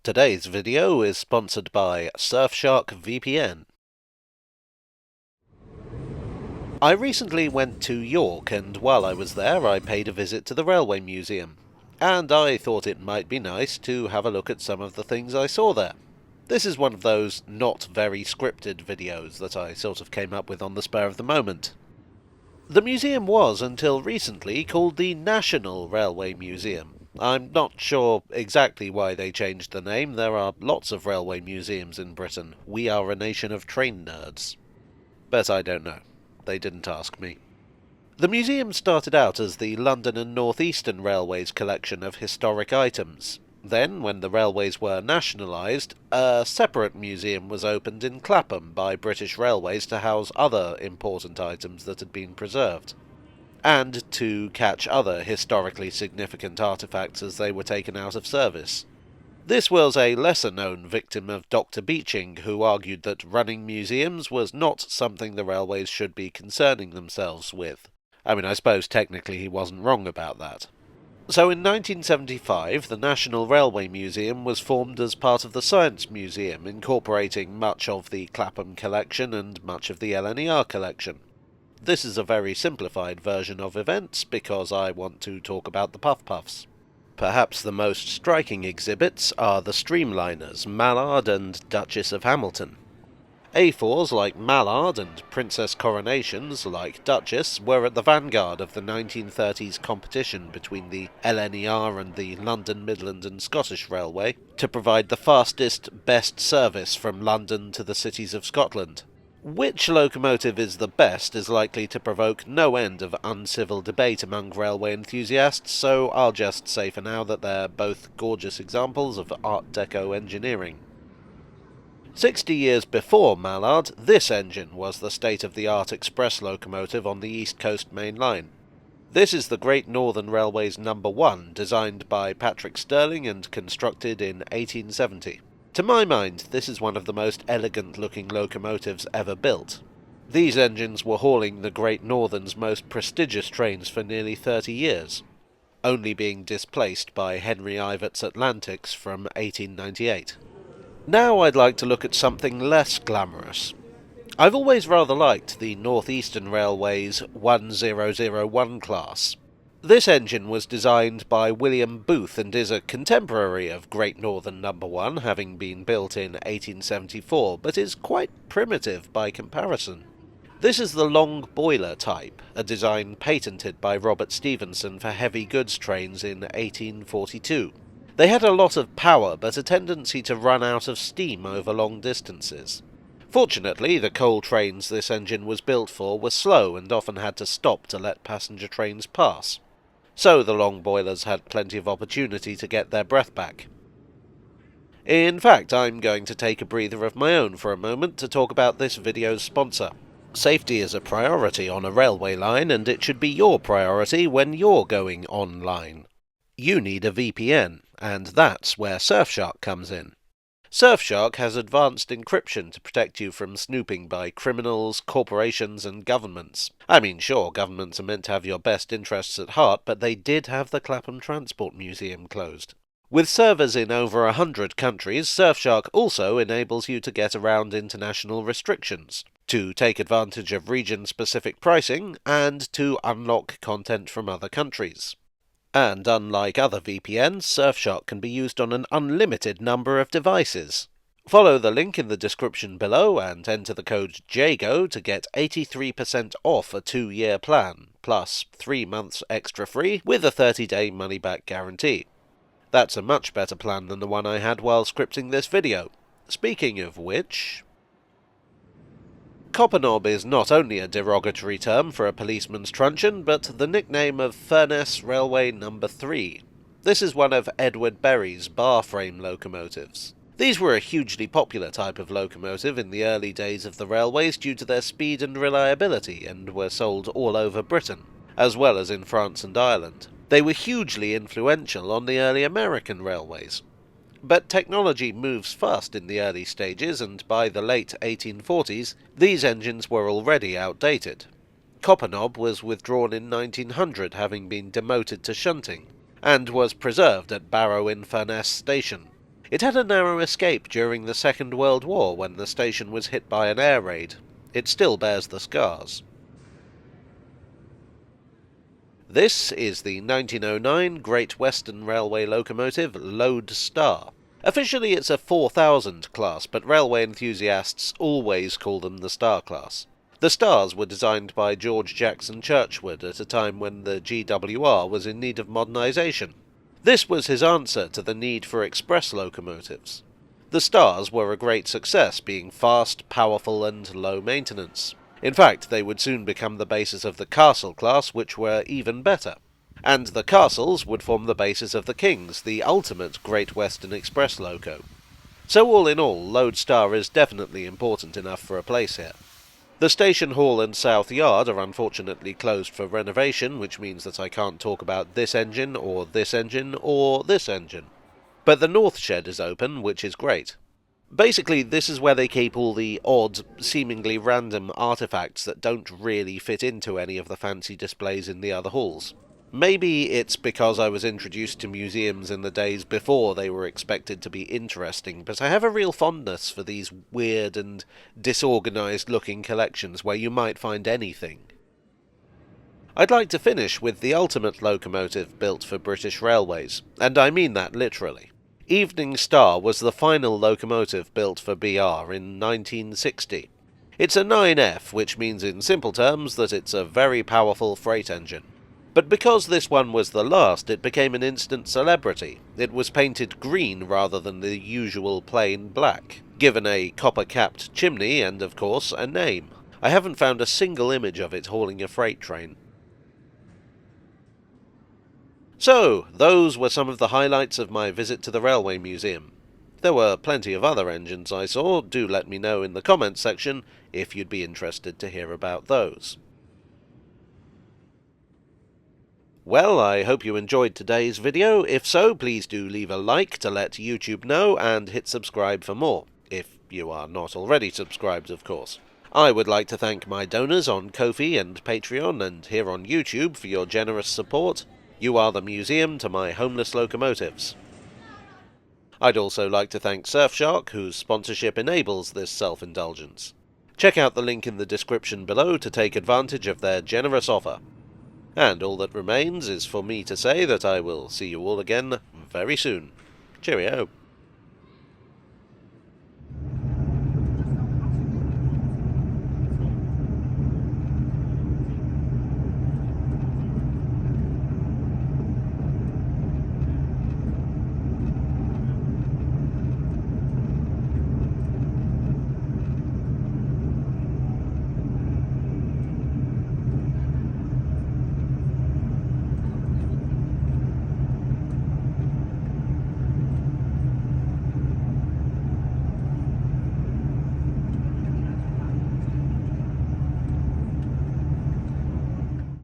Today's video is sponsored by Surfshark VPN. I recently went to York, and while I was there I paid a visit to the Railway Museum, and I thought it might be nice to have a look at some of the things I saw there. This is one of those not very scripted videos that I sort of came up with on the spur of the moment. The museum was, until recently, called the National Railway Museum. I'm not sure exactly why they changed the name. There are lots of railway museums in Britain. We are a nation of train nerds. But I don't know. They didn't ask me. The museum started out as the London and North Eastern Railways collection of historic items. Then, when the railways were nationalised, a separate museum was opened in Clapham by British Railways to house other important items that had been preserved, and to catch other historically significant artefacts as they were taken out of service. This was a lesser-known victim of Dr. Beeching, who argued that running museums was not something the railways should be concerning themselves with. I suppose technically he wasn't wrong about that. So in 1975, the National Railway Museum was formed as part of the Science Museum, incorporating much of the Clapham collection and much of the LNER collection. This is a very simplified version of events because I want to talk about the Puff Puffs. Perhaps the most striking exhibits are the streamliners Mallard and Duchess of Hamilton. A4s like Mallard and Princess Coronations like Duchess were at the vanguard of the 1930s competition between the LNER and the London, Midland and Scottish Railway to provide the fastest, best service from London to the cities of Scotland. Which locomotive is the best is likely to provoke no end of uncivil debate among railway enthusiasts, so I'll just say for now that they're both gorgeous examples of Art Deco engineering. 60 years before Mallard, this engine was the state-of-the-art express locomotive on the East Coast Main Line. This is the Great Northern Railway's No. 1, designed by Patrick Stirling and constructed in 1870. To my mind, this is one of the most elegant-looking locomotives ever built. These engines were hauling the Great Northern's most prestigious trains for nearly 30 years, only being displaced by Henry Ivatt's Atlantics from 1898. Now I'd like to look at something less glamorous. I've always rather liked the North Eastern Railway's 1001 class. This engine was designed by William Booth and is a contemporary of Great Northern No. 1, having been built in 1874, but is quite primitive by comparison. This is the long boiler type, a design patented by Robert Stephenson for heavy goods trains in 1842. They had a lot of power, but a tendency to run out of steam over long distances. Fortunately, the coal trains this engine was built for were slow and often had to stop to let passenger trains pass. So the long boilers had plenty of opportunity to get their breath back. In fact, I'm going to take a breather of my own for a moment to talk about this video's sponsor. Safety is a priority on a railway line, and it should be your priority when you're going online. You need a VPN, and that's where Surfshark comes in. Surfshark has advanced encryption to protect you from snooping by criminals, corporations and governments. Sure, governments are meant to have your best interests at heart, but they did have the Clapham Transport Museum closed. With servers in over 100 countries, Surfshark also enables you to get around international restrictions, to take advantage of region-specific pricing, and to unlock content from other countries. And unlike other VPNs, Surfshark can be used on an unlimited number of devices. Follow the link in the description below and enter the code JAGO to get 83% off a 2-year plan, plus 3 months extra free with a 30-day money-back guarantee. That's a much better plan than the one I had while scripting this video. Speaking of which, Copperknob is not only a derogatory term for a policeman's truncheon, but the nickname of Furness Railway No. 3. This is one of Edward Berry's bar-frame locomotives. These were a hugely popular type of locomotive in the early days of the railways due to their speed and reliability, and were sold all over Britain, as well as in France and Ireland. They were hugely influential on the early American railways. But technology moves fast in the early stages, and by the late 1840s, these engines were already outdated. Copperknob was withdrawn in 1900, having been demoted to shunting, and was preserved at Barrow-in-Furness station. It had a narrow escape during the Second World War when the station was hit by an air raid. It still bears the scars. This is the 1909 Great Western Railway locomotive Lodestar. Officially it's a 4000 class, but railway enthusiasts always call them the Star class. The Stars were designed by George Jackson Churchward at a time when the GWR was in need of modernisation. This was his answer to the need for express locomotives. The Stars were a great success, being fast, powerful, and low maintenance. In fact, they would soon become the basis of the Castle class, which were even better. And the Castles would form the basis of the Kings, the ultimate Great Western Express loco. So all in all, Lodestar is definitely important enough for a place here. The station hall and south yard are unfortunately closed for renovation, which means that I can't talk about this engine, or this engine, or this engine. But the north shed is open, which is great. Basically, this is where they keep all the odd, seemingly random artifacts that don't really fit into any of the fancy displays in the other halls. Maybe it's because I was introduced to museums in the days before they were expected to be interesting, but I have a real fondness for these weird and disorganised-looking collections where you might find anything. I'd like to finish with the ultimate locomotive built for British Railways, and I mean that literally. Evening Star was the final locomotive built for BR in 1960. It's a 9F, which means in simple terms that it's a very powerful freight engine. But because this one was the last, it became an instant celebrity. It was painted green rather than the usual plain black, given a copper-capped chimney and, of course, a name. I haven't found a single image of it hauling a freight train. So, those were some of the highlights of my visit to the Railway Museum. There were plenty of other engines I saw. Do let me know in the comments section if you'd be interested to hear about those. Well, I hope you enjoyed today's video. If so, please do leave a like to let YouTube know and hit subscribe for more, if you are not already subscribed, of course. I would like to thank my donors on Ko-fi and Patreon and here on YouTube for your generous support. You are the museum to my homeless locomotives. I'd also like to thank Surfshark, whose sponsorship enables this self-indulgence. Check out the link in the description below to take advantage of their generous offer. And all that remains is for me to say that I will see you all again very soon. Cheerio.